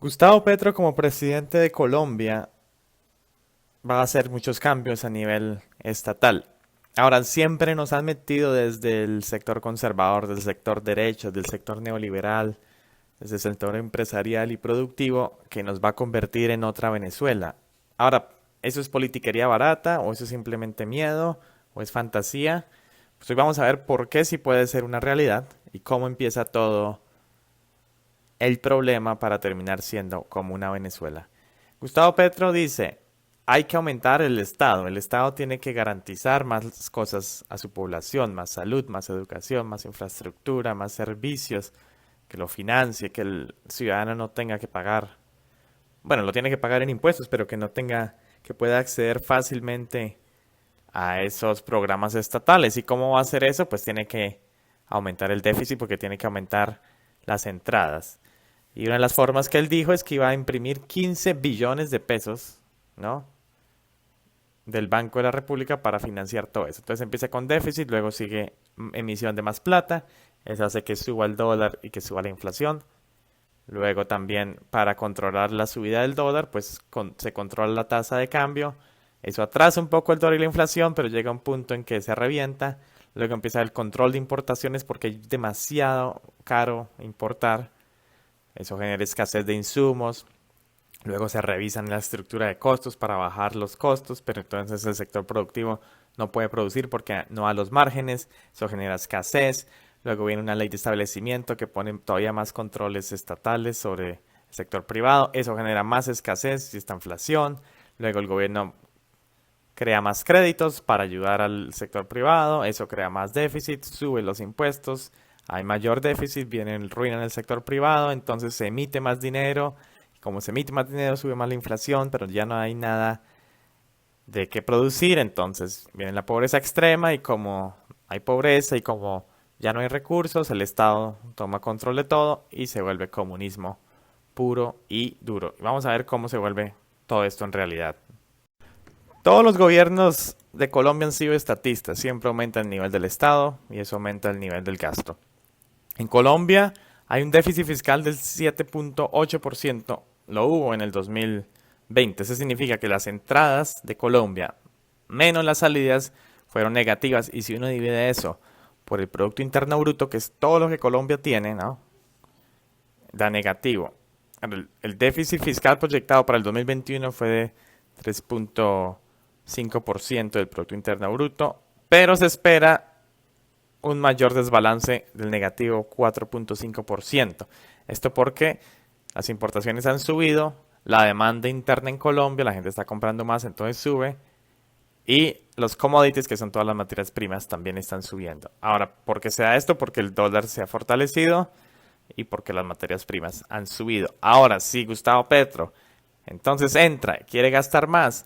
Gustavo Petro como presidente de Colombia va a hacer muchos cambios a nivel estatal. Ahora, siempre nos han metido desde el sector conservador, del sector derecho, del sector neoliberal, desde el sector empresarial y productivo, que nos va a convertir en otra Venezuela. Ahora, ¿eso es politiquería barata o eso es simplemente miedo o es fantasía? Pues hoy vamos a ver por qué sí puede ser una realidad y cómo empieza todo el problema para terminar siendo como una Venezuela. Gustavo Petro dice, hay que aumentar el Estado tiene que garantizar más cosas a su población, más salud, más educación, más infraestructura, más servicios, que lo financie, que el ciudadano no tenga que pagar, bueno, lo tiene que pagar en impuestos, pero que no tenga, que pueda acceder fácilmente a esos programas estatales. ¿Y cómo va a hacer eso? Pues tiene que aumentar el déficit porque tiene que aumentar las entradas. Y una de las formas que él dijo es que iba a imprimir 15 billones de pesos, ¿no? Del Banco de la República para financiar todo eso. Entonces empieza con déficit, luego sigue emisión de más plata, eso hace que suba el dólar y que suba la inflación. Luego también para controlar la subida del dólar, pues se controla la tasa de cambio. Eso atrasa un poco el dólar y la inflación, pero llega un punto en que se revienta. Luego empieza el control de importaciones porque es demasiado caro importar. Eso genera escasez de insumos. Luego se revisan la estructura de costos para bajar los costos, pero entonces el sector productivo no puede producir porque no a los márgenes. Eso genera escasez. Luego viene una ley de establecimiento que pone todavía más controles estatales sobre el sector privado. Eso genera más escasez y esta inflación. Luego el gobierno crea más créditos para ayudar al sector privado. Eso crea más déficit, sube los impuestos. Hay mayor déficit, viene el ruina en el sector privado, entonces se emite más dinero. Como se emite más dinero, sube más la inflación, pero ya no hay nada de qué producir. Entonces viene la pobreza extrema y como hay pobreza y como ya no hay recursos, el Estado toma control de todo y se vuelve comunismo puro y duro. Vamos a ver cómo se vuelve todo esto en realidad. Todos los gobiernos de Colombia han sido estatistas, siempre aumenta el nivel del Estado y eso aumenta el nivel del gasto. En Colombia hay un déficit fiscal del 7.8%, lo hubo en el 2020. Eso significa que las entradas de Colombia menos las salidas fueron negativas. Y si uno divide eso por el Producto Interno Bruto, que es todo lo que Colombia tiene, ¿no? Da negativo. El déficit fiscal proyectado para el 2021 fue de 3.5% del Producto Interno Bruto, pero se espera un mayor desbalance del negativo 4.5%. Esto porque las importaciones han subido, la demanda interna en Colombia, la gente está comprando más, entonces sube, y los commodities, que son todas las materias primas, también están subiendo. Ahora, ¿por qué se da esto? Porque el dólar se ha fortalecido y porque las materias primas han subido. Ahora, si Gustavo Petro entonces entra, quiere gastar más,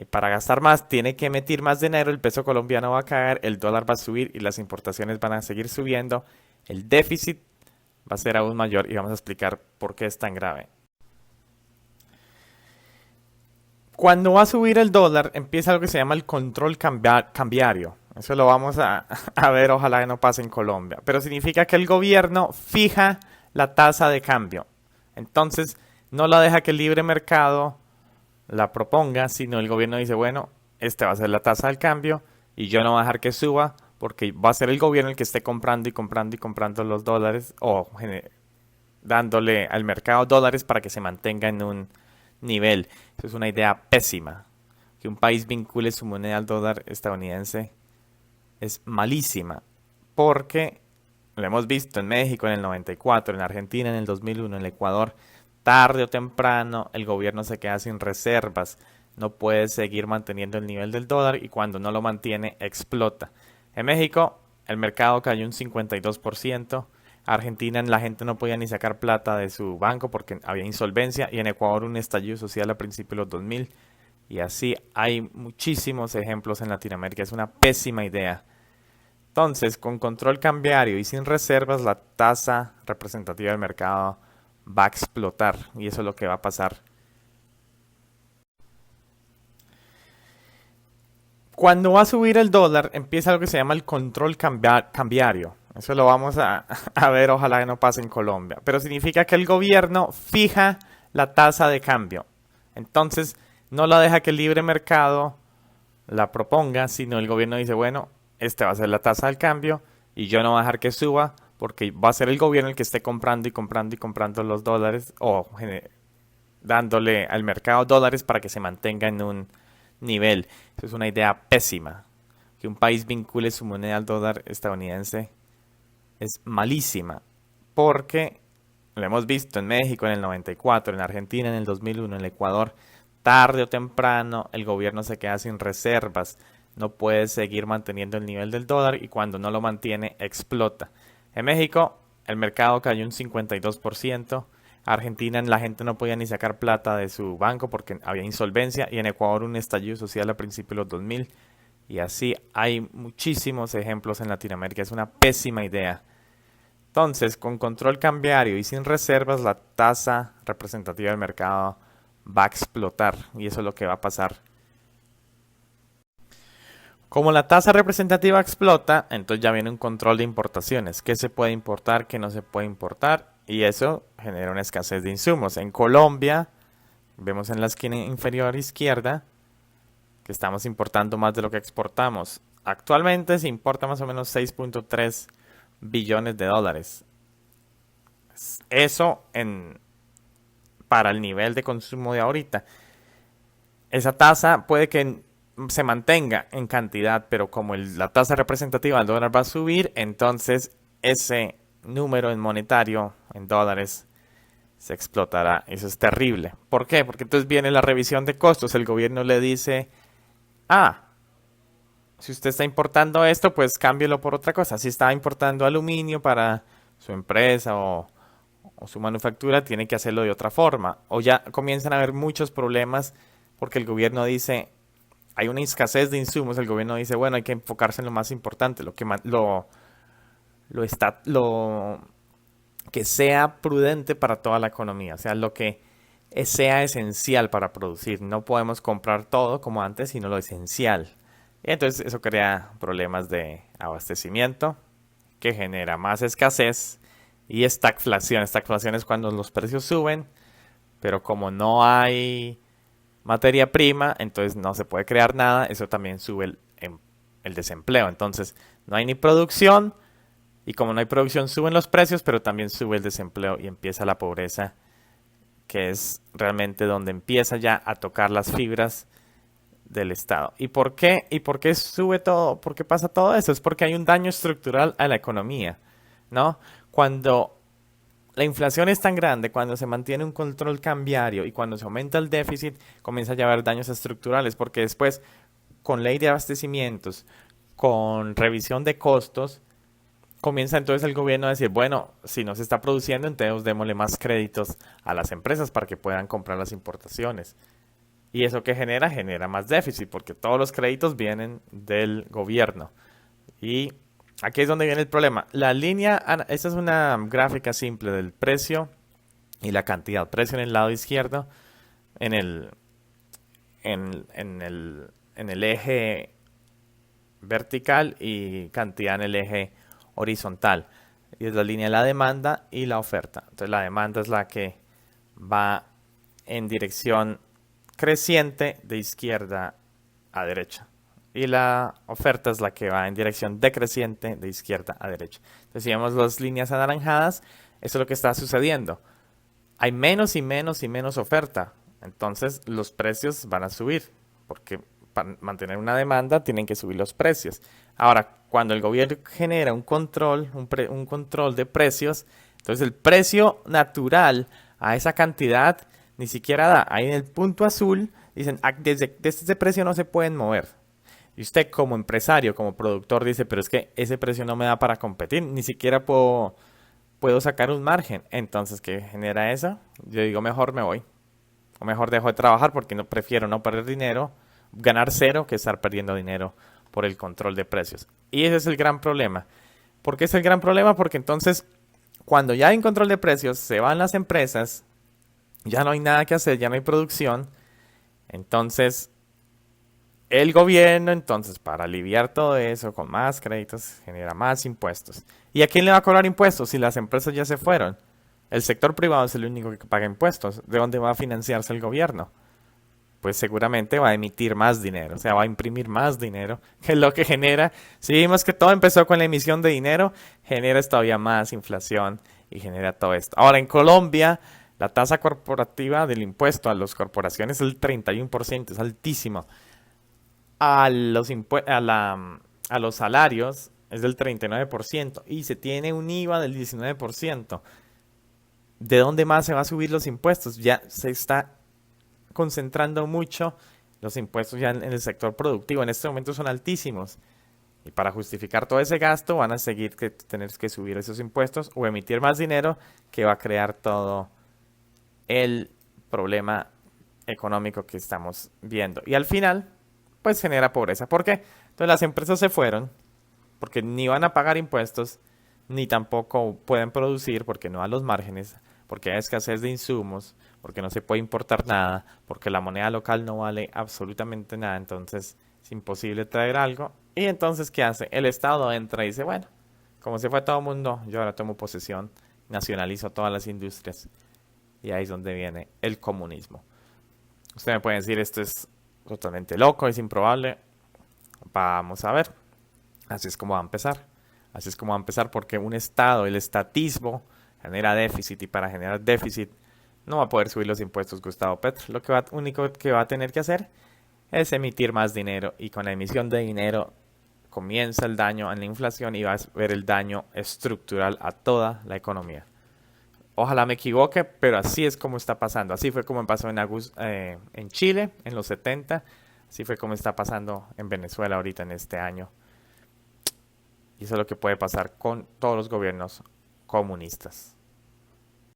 y para gastar más tiene que emitir más dinero, el peso colombiano va a caer, el dólar va a subir y las importaciones van a seguir subiendo, el déficit va a ser aún mayor y vamos a explicar por qué es tan grave. Cuando va a subir el dólar empieza lo que se llama el control cambiario. Eso lo vamos a ver, ojalá que no pase en Colombia. Pero significa que el gobierno fija la tasa de cambio. Entonces no la deja que el libre mercado la proponga, sino el gobierno dice, bueno, esta va a ser la tasa del cambio y yo no voy a dejar que suba porque va a ser el gobierno el que esté comprando y comprando y comprando los dólares o dándole al mercado dólares para que se mantenga en un nivel. Eso es una idea pésima. Que un país vincule su moneda al dólar estadounidense es malísima porque lo hemos visto en México en el 94, en Argentina en el 2001, en el Ecuador. Tarde o temprano el gobierno se queda sin reservas, no puede seguir manteniendo el nivel del dólar y cuando no lo mantiene explota. En México el mercado cayó un 52%, Argentina la gente no podía ni sacar plata de su banco porque había insolvencia y en Ecuador un estallido social a principios de los 2000 y así hay muchísimos ejemplos en Latinoamérica, es una pésima idea. Entonces, con control cambiario y sin reservas, la tasa representativa del mercado va a explotar y eso es lo que va a pasar. Cuando va a subir el dólar empieza lo que se llama el control cambiario. Eso lo vamos a ver, ojalá que no pase en Colombia. Pero significa que el gobierno fija la tasa de cambio. Entonces, no la deja que el libre mercado la proponga, sino el gobierno dice, bueno, esta va a ser la tasa del cambio y yo no voy a dejar que suba porque va a ser el gobierno el que esté comprando y comprando y comprando los dólares o dándole al mercado dólares para que se mantenga en un nivel. Eso es una idea pésima. Que un país vincule su moneda al dólar estadounidense es malísima porque lo hemos visto en México en el 94, en Argentina en el 2001, en el Ecuador. Tarde o temprano el gobierno se queda sin reservas, no puede seguir manteniendo el nivel del dólar y cuando no lo mantiene explota. En México el mercado cayó un 52%, Argentina la gente no podía ni sacar plata de su banco porque había insolvencia y en Ecuador un estallido social a principios de los 2000 y así hay muchísimos ejemplos en Latinoamérica, es una pésima idea. Entonces, con control cambiario y sin reservas, la tasa representativa del mercado va a explotar y eso es lo que va a pasar. Como la tasa representativa explota, entonces ya viene un control de importaciones. ¿Qué se puede importar, qué no se puede importar? Y eso genera una escasez de insumos. En Colombia, vemos en la esquina inferior izquierda que estamos importando más de lo que exportamos. Actualmente se importa más o menos 6.3 billones de dólares. Eso para el nivel de consumo de ahorita. Esa tasa puede que se mantenga en cantidad, pero como la tasa representativa del dólar va a subir, entonces ese número en monetario, en dólares, se explotará. Eso es terrible. ¿Por qué? Porque entonces viene la revisión de costos. El gobierno le dice, si usted está importando esto, pues cámbielo por otra cosa. Si está importando aluminio para su empresa o su manufactura, tiene que hacerlo de otra forma. O ya comienzan a haber muchos problemas porque el gobierno dice, hay una escasez de insumos, el gobierno dice, bueno, hay que enfocarse en lo más importante, lo que sea prudente para toda la economía, o sea, lo que sea esencial para producir. No podemos comprar todo como antes, sino lo esencial. Y entonces eso crea problemas de abastecimiento, que genera más escasez y estagflación. Estagflación es cuando los precios suben, pero como no hay materia prima, entonces no se puede crear nada. Eso también sube el desempleo. Entonces no hay ni producción y como no hay producción suben los precios, pero también sube el desempleo y empieza la pobreza, que es realmente donde empieza ya a tocar las fibras del Estado. ¿Y por qué? ¿Y por qué sube todo? ¿Por qué pasa todo eso? Es porque hay un daño estructural a la economía, ¿no? Cuando la inflación es tan grande, cuando se mantiene un control cambiario y cuando se aumenta el déficit, comienza a haber daños estructurales, porque después, con ley de abastecimientos, con revisión de costos, comienza entonces el gobierno a decir, bueno, si no se está produciendo, entonces démosle más créditos a las empresas para que puedan comprar las importaciones. ¿Y eso qué genera? Genera más déficit, porque todos los créditos vienen del gobierno. Y aquí es donde viene el problema. Esta es una gráfica simple del precio y la cantidad. Precio en el lado izquierdo, en el eje vertical y cantidad en el eje horizontal. Y es la línea de la demanda y la oferta. Entonces la demanda es la que va en dirección creciente de izquierda a derecha. Y la oferta es la que va en dirección decreciente de izquierda a derecha. Entonces, si vemos las líneas anaranjadas, eso es lo que está sucediendo. Hay menos y menos y menos oferta. Entonces, los precios van a subir. Porque para mantener una demanda, tienen que subir los precios. Ahora, cuando el gobierno genera un control de precios, entonces el precio natural a esa cantidad ni siquiera da. Ahí en el punto azul dicen, desde este precio no se pueden mover. Y usted como empresario, como productor dice, pero es que ese precio no me da para competir, ni siquiera puedo sacar un margen. Entonces, ¿qué genera eso? Yo digo, mejor me voy. O mejor dejo de trabajar porque prefiero no perder dinero, ganar cero que estar perdiendo dinero por el control de precios. Y ese es el gran problema. ¿Por qué es el gran problema? Porque entonces, cuando ya hay un control de precios, se van las empresas, ya no hay nada que hacer, ya no hay producción. Entonces, el gobierno, entonces, para aliviar todo eso, con más créditos, genera más impuestos. ¿Y a quién le va a cobrar impuestos si las empresas ya se fueron? El sector privado es el único que paga impuestos. ¿De dónde va a financiarse el gobierno? Pues seguramente va a emitir más dinero, o sea, va a imprimir más dinero, que es lo que genera. Si vimos que todo empezó con la emisión de dinero, genera todavía más inflación y genera todo esto. Ahora, en Colombia, la tasa corporativa del impuesto a las corporaciones es el 31%, es altísimo. A los salarios es del 39% y se tiene un IVA del 19%. ¿De dónde más se va a subir los impuestos? Ya se está concentrando mucho los impuestos ya en el sector productivo. En este momento son altísimos. Y para justificar todo ese gasto van a seguir que tener que subir esos impuestos o emitir más dinero que va a crear todo el problema económico que estamos viendo. Y al final, pues genera pobreza. ¿Por qué? Entonces las empresas se fueron porque ni van a pagar impuestos, ni tampoco pueden producir porque no hay los márgenes, porque hay escasez de insumos, porque no se puede importar nada, porque la moneda local no vale absolutamente nada, entonces es imposible traer algo. Y entonces, ¿qué hace? El Estado entra y dice, bueno, como se fue todo el mundo, yo ahora tomo posesión, nacionalizo todas las industrias. Y ahí es donde viene el comunismo. Usted me puede decir, esto es totalmente loco, es improbable. Vamos a ver. Así es como va a empezar. Así es como va a empezar porque un Estado, el estatismo, genera déficit y para generar déficit no va a poder subir los impuestos Gustavo Petro. Lo que único que va a tener que hacer es emitir más dinero y con la emisión de dinero comienza el daño en la inflación y va a ver el daño estructural a toda la economía. Ojalá me equivoque, pero así es como está pasando. Así fue como pasó en Chile en los 70, así fue como está pasando en Venezuela ahorita en este año. Y eso es lo que puede pasar con todos los gobiernos comunistas.